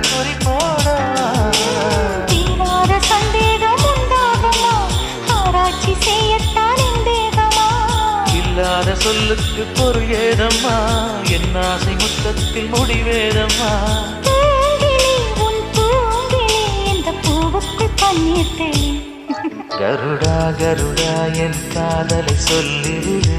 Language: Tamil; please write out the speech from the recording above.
குறி போட தீராத சந்தேகம் உண்டாகுமா ஆராய்ச்சி செய்யத்தான் எந்தேகமா இல்லாத சொல்லுக்கு பொருள் ஏதம்மா என் ஆசை முத்தத்தில் முடிவேதம்மா பூங்கிளி உன் பூங்கிளி இந்த பூவுக்குள் பன்னீர் தெளி கருடா கருடா என் காதலை சொல்லிவிடு